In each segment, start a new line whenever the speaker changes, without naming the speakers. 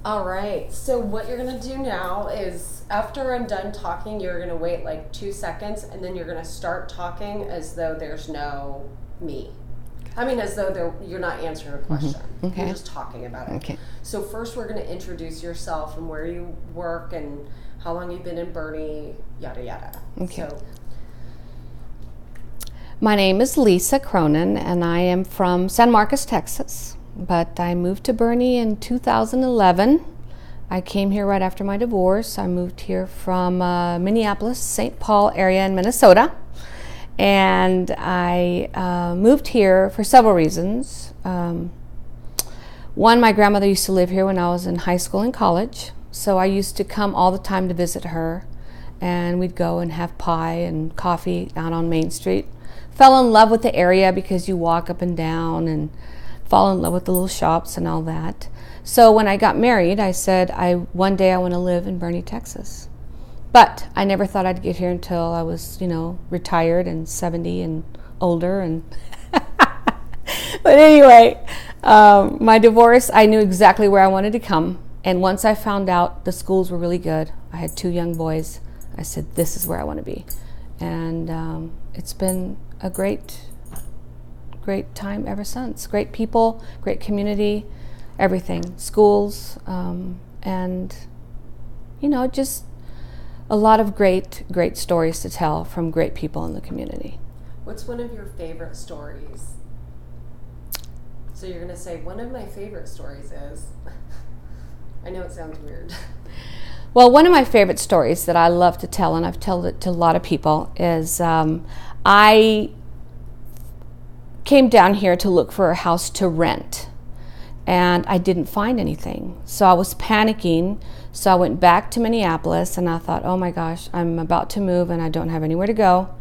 All right. So what you're going to do now is after I'm done talking, you're going to wait like 2 seconds and then you're going to start talking as though there's no me. I mean, as though you're not answering a question.
Okay.
You're just talking about it.
Okay.
So first we're going to introduce yourself and where you work and how long you've been in Bernie, yada, yada.
Okay.
So,
My name is Lisa Cronen, and I am from San Marcos, Texas. But I moved to Bernie in 2011. I came here right after my divorce. I moved here from Minneapolis, St. Paul area in Minnesota. And I moved here for several reasons. One, my grandmother used to live here when I was in high school and college. So I used to come all the time to visit her. And we'd go and have pie and coffee out on Main Street. Fell in love with the area because you walk up and down and fall in love with the little shops and all that. So when I got married, I said, one day I want to live in Bernie, Texas. But I never thought I'd get here until I was, retired and 70 and older. And but anyway, my divorce, I knew exactly where I wanted to come. And once I found out the schools were really good, I had 2 young boys, I said, this is where I want to be. And it's been a great time ever since. Great people, great community, everything. Schools, and, just a lot of great stories to tell from great people in the community.
what's one of your favorite stories? So you're going to say, one of my favorite stories is... I know it sounds weird.
Well, one of my favorite stories that I love to tell, and I've told it to a lot of people, is I came down here to look for a house to rent, and I didn't find anything. So I was panicking, so I went back to Minneapolis, and I thought, oh my gosh, I'm about to move, and I don't have anywhere to go.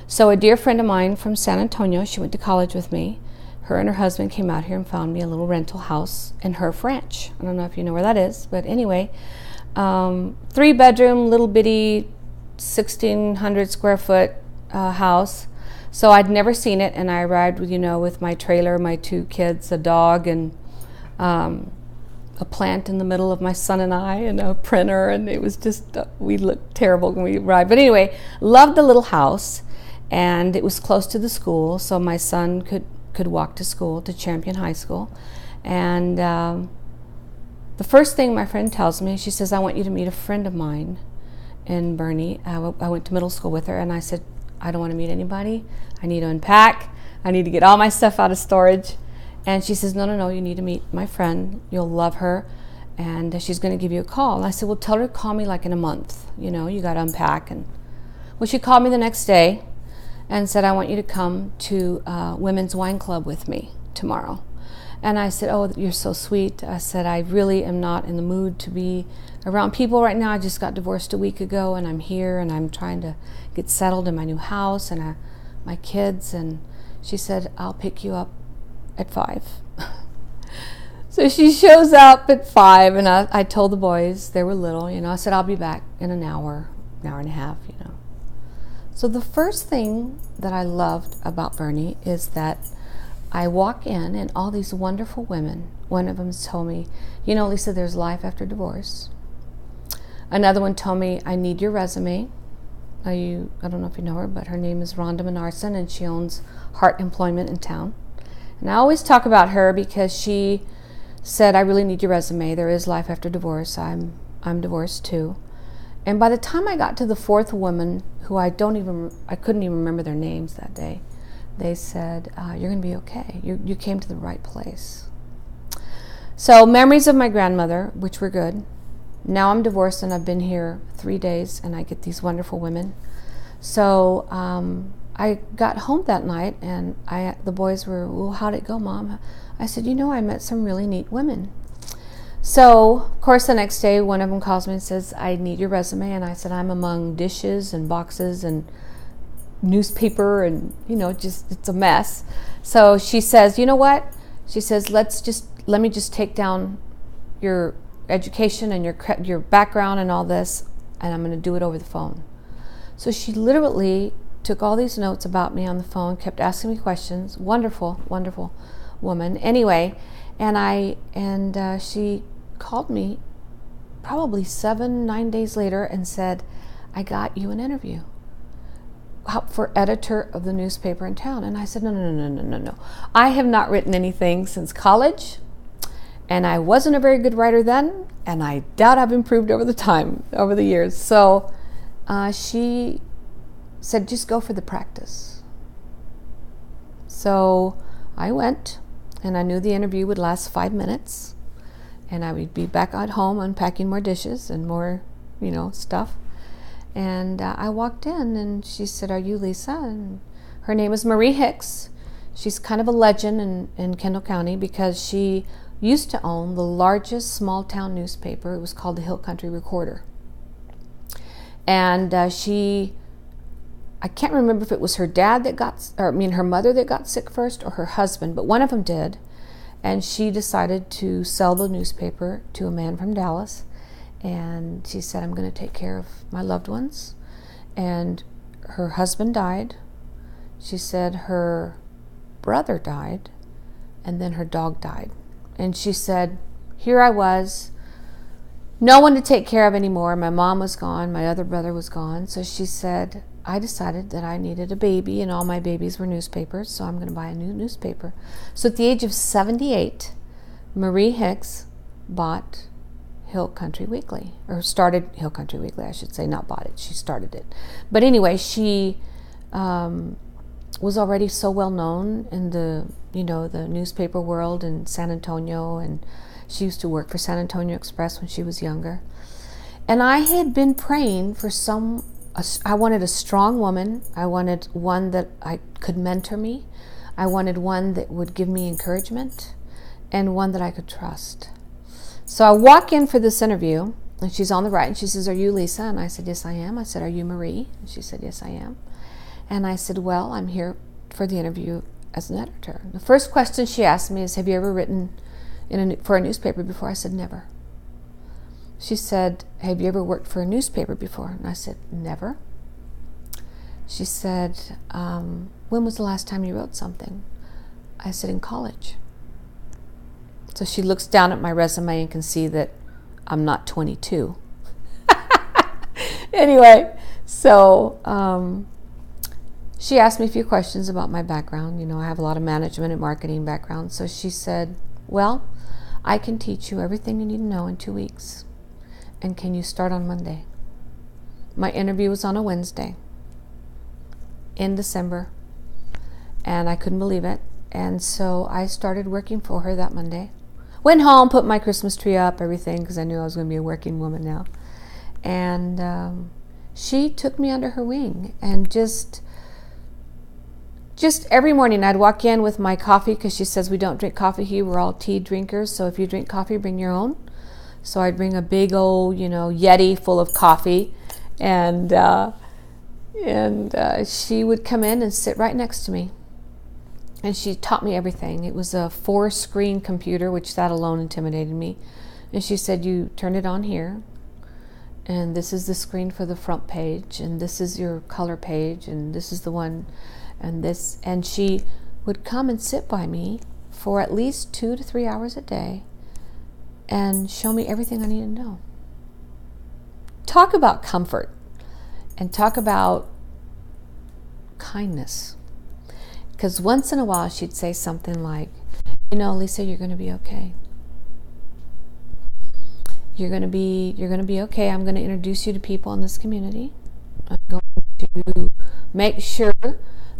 So a dear friend of mine from San Antonio, she went to college with me, her and her husband came out here and found me a little rental house in Herf Ranch. I don't know if you know where that is, but anyway, 3-bedroom, little bitty, 1,600 square foot house. So I'd never seen it, and I arrived with my trailer, my 2 kids, a dog, and a plant in the middle of my son and I, and a printer, and it was just, we looked terrible when we arrived. But anyway, loved the little house, and it was close to the school, so my son could walk to school, to Champion High School. And the first thing my friend tells me, she says, I want you to meet a friend of mine in Bernie. I went to middle school with her, and I said, I don't want to meet anybody. I need to unpack. I need to get all my stuff out of storage. And she says, no, you need to meet my friend. You'll love her, and she's going to give you a call. And I said, well, tell her to call me like in a month. You got to unpack. And well, she called me the next day and said, I want you to come to Women's Wine Club with me tomorrow. And I said, oh, you're so sweet. I said, I really am not in the mood to be around people right now. I just got divorced a week ago, and I'm here, and I'm trying to get settled in my new house and my kids. And she said, I'll pick you up at 5. So she shows up at 5, and I told the boys, they were little, I said, I'll be back in an hour and a half, So the first thing that I loved about Bernie is that I walk in, and all these wonderful women, one of them told me, Lisa, there's life after divorce. Another one told me, I need your resume. I don't know if you know her, but her name is Rhonda Menarson, and she owns Heart Employment in town. And I always talk about her because she said, I really need your resume. There is life after divorce. I'm divorced too. And by the time I got to the 4th woman, who I couldn't even remember their names that day, they said, you're going to be okay. You came to the right place. So memories of my grandmother, which were good. Now I'm divorced, and I've been here 3 days, and I get these wonderful women. So I got home that night, and the boys were, well, how'd it go, Mom? I said, I met some really neat women. So, of course, the next day, one of them calls me and says, I need your resume. And I said, I'm among dishes and boxes and newspaper and, it's a mess. So she says, you know what? She says, let me just take down your education and your background and all this, and I'm going to do it over the phone. So she literally took all these notes about me on the phone, kept asking me questions. Wonderful, wonderful woman. Anyway, and she called me probably 7-9 days later and said, I got you an interview for editor of the newspaper in town. And I said, no. I have not written anything since college, and I wasn't a very good writer then, and I doubt I've improved over the years. So she said, just go for the practice. So I went, and I knew the interview would last 5 minutes, and I would be back at home unpacking more dishes and more, stuff. And I walked in, and she said, are you Lisa? And her name is Marie Hicks. She's kind of a legend in Kendall County because she used to own the largest small town newspaper. It was called the Hill Country Recorder. And I can't remember if it was her her mother that got sick first, or her husband, but one of them did. And she decided to sell the newspaper to a man from Dallas. And she said, I'm going to take care of my loved ones. And her husband died. She said her brother died, and then her dog died. And she said, here I was, no one to take care of anymore. My mom was gone. My other brother was gone. So she said, I decided that I needed a baby, and all my babies were newspapers, so I'm going to buy a new newspaper. So at the age of 78, Marie Hicks bought Hill Country Weekly, or started Hill Country Weekly, I should say, not bought it. She started it. But anyway, she was already so well known in the newspaper world in San Antonio, and she used to work for San Antonio Express when she was younger. And I had been praying for I wanted a strong woman. I wanted one that I could mentor me. I wanted one that would give me encouragement, and one that I could trust. So I walk in for this interview, and she's on the right, and she says, are you Lisa? And I said, yes, I am. I said, are you Marie? And she said, yes, I am. And I said, well, I'm here for the interview as an editor. The first question she asked me is, have you ever written for a newspaper before? I said, never. She said, have you ever worked for a newspaper before? And I said, never. She said, when was the last time you wrote something? I said, in college. So she looks down at my resume and can see that I'm not 22. Anyway, so she asked me a few questions about my background. I have a lot of management and marketing background. So she said, well, I can teach you everything you need to know in 2 weeks. And can you start on Monday? My interview was on a Wednesday in December, and I couldn't believe it. And so I started working for her that Monday. Went home, put my Christmas tree up, everything, because I knew I was going to be a working woman now. And she took me under her wing, and just every morning I'd walk in with my coffee, because she says we don't drink coffee here, we're all tea drinkers, so if you drink coffee, bring your own. So I'd bring a big old, Yeti full of coffee, and she would come in and sit right next to me. And she taught me everything. It was a 4-screen computer, which that alone intimidated me. And she said, you turn it on here, and this is the screen for the front page, and this is your color page, and this is the one, and this. And she would come and sit by me for at least 2 to 3 hours a day and show me everything I needed to know. Talk about comfort, and talk about kindness. Because once in a while she'd say something like, Lisa, you're going to be okay. You're going to be okay. I'm going to introduce you to people in this community. I'm going to make sure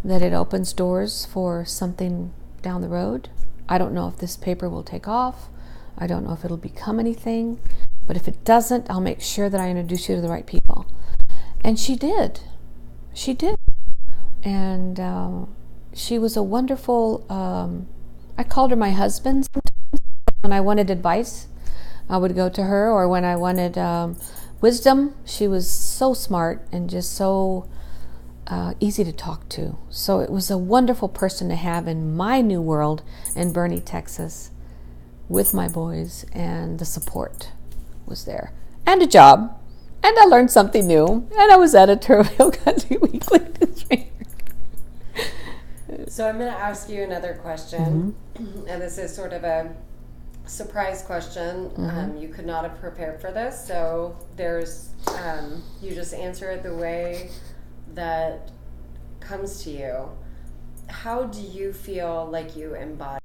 that it opens doors for something down the road. I don't know if this paper will take off. I don't know if it'll become anything. But if it doesn't, I'll make sure that I introduce you to the right people. And she did. She did. And she was a wonderful, I called her my husband sometimes. When I wanted advice, I would go to her, or when I wanted wisdom, she was so smart and just so easy to talk to. So it was a wonderful person to have in my new world in Boerne, Texas, with my boys, and the support was there. And a job. And I learned something new. And I was editor of Hill Country Weekly.
So I'm going to ask you another question, and this is sort of a surprise question.
Mm-hmm.
You could not have prepared for this, so there's you just answer it the way that comes to you. How do you feel like you embody